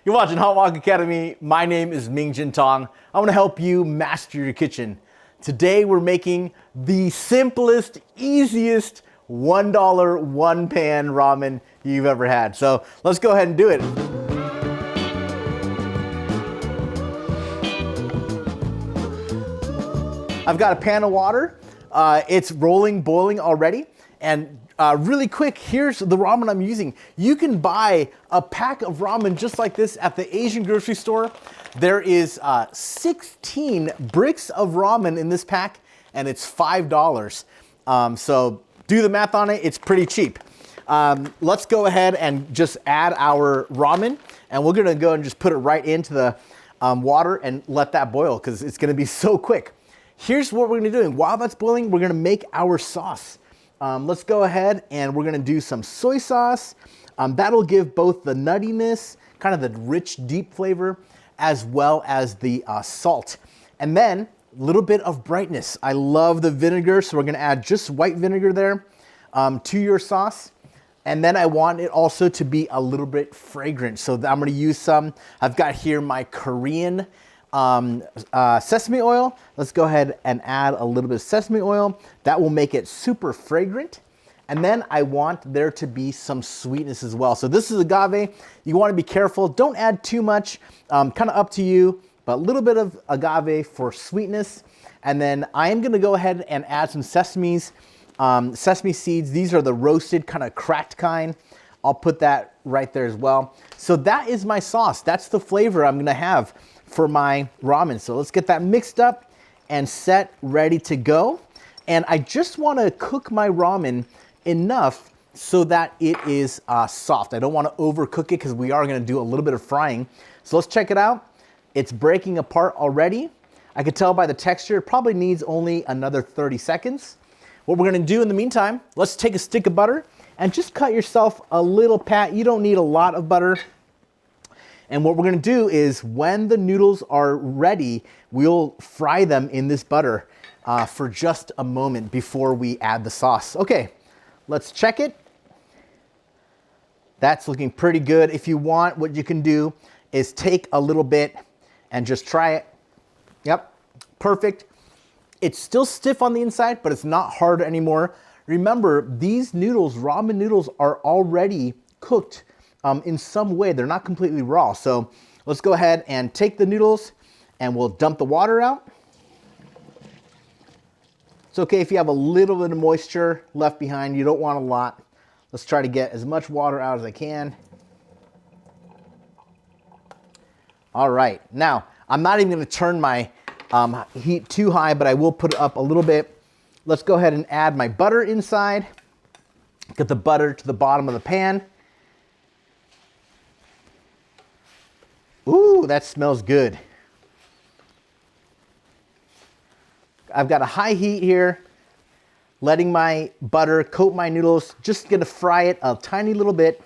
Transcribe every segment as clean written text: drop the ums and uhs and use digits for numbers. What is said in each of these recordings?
You're watching Hot Wok Academy. My name is Ming Jin Tong. I want to help you master your kitchen. Today we're making the simplest, easiest $1 one-pan ramen you've ever had. So let's go ahead and do it. I've got a pan of water. It's boiling already. And really quick, here's the ramen I'm using. You can buy a pack of ramen just like this at the Asian grocery store. There is 16 bricks of ramen in this pack, and it's $5. So do the math on it, it's pretty cheap. Let's go ahead and just add our ramen, and we're gonna go and just put it right into the water and let that boil, because it's gonna be so quick. Here's what we're gonna do. While that's boiling, we're gonna make our sauce. Let's go ahead and we're gonna do some soy sauce. That'll give both the nuttiness, kind of the rich, deep flavor, as well as the salt. And then a little bit of brightness. I love the vinegar, so we're gonna add just white vinegar there to your sauce. And then I want it also to be a little bit fragrant. So I'm gonna use some, I've got here my Korean sesame oil. Let's go ahead and add a little bit of sesame oil. That will make it super fragrant. And then I want there to be some sweetness as well. So this is agave. You want to be careful. Don't add too much, kind of up to you, but a little bit of agave for sweetness. And then I am going to go ahead and add some sesame seeds. These are the roasted, kind of cracked kind. I'll put that right there as well. So that is my sauce. That's the flavor I'm going to have for my ramen. So let's get that mixed up and set, ready to go. And I just want to cook my ramen enough so that it is soft. I don't want to overcook it because we are going to do a little bit of frying. So let's check it out. It's breaking apart already. I could tell by the texture, it probably needs only another 30 seconds. What we're going to do in the meantime, let's take a stick of butter and just cut yourself a little pat. You don't need a lot of butter. And what we're gonna do is when the noodles are ready, we'll fry them in this butter for just a moment before we add the sauce. Okay, let's check it. That's looking pretty good. If you want, what you can do is take a little bit and just try it. Yep, perfect. It's still stiff on the inside, but it's not hard anymore. Remember, these noodles, ramen noodles, are already cooked in some way. They're not completely raw. So let's go ahead and take the noodles and we'll dump the water out. It's okay if you have a little bit of moisture left behind. You don't want a lot. Let's try to get as much water out as I can. All right, now I'm not even gonna turn my heat too high, but I will put it up a little bit. Let's go ahead and add my butter inside. Get the butter to the bottom of the pan. Ooh, that smells good. I've got a high heat here, letting my butter coat my noodles. Just gonna fry it a tiny little bit.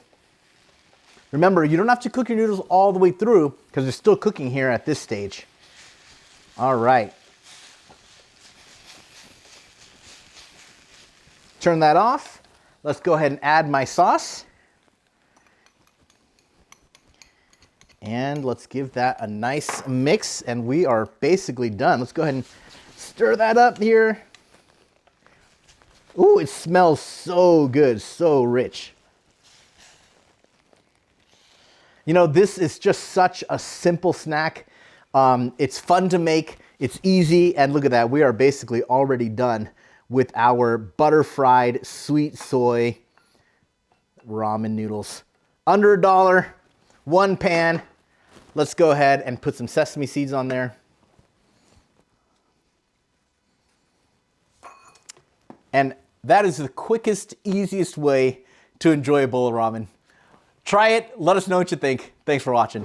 Remember, you don't have to cook your noodles all the way through because they're still cooking here at this stage. All right. Turn that off. Let's go ahead and add my sauce. And let's give that a nice mix, and we are basically done. Let's go ahead and stir that up here. Ooh, it smells so good, so rich. You know, this is just such a simple snack. It's fun to make, it's easy, and look at that. We are basically already done with our butter fried sweet soy ramen noodles. Under $1, one pan. Let's go ahead and put some sesame seeds on there. And that is the quickest, easiest way to enjoy a bowl of ramen. Try it, let us know what you think. Thanks for watching.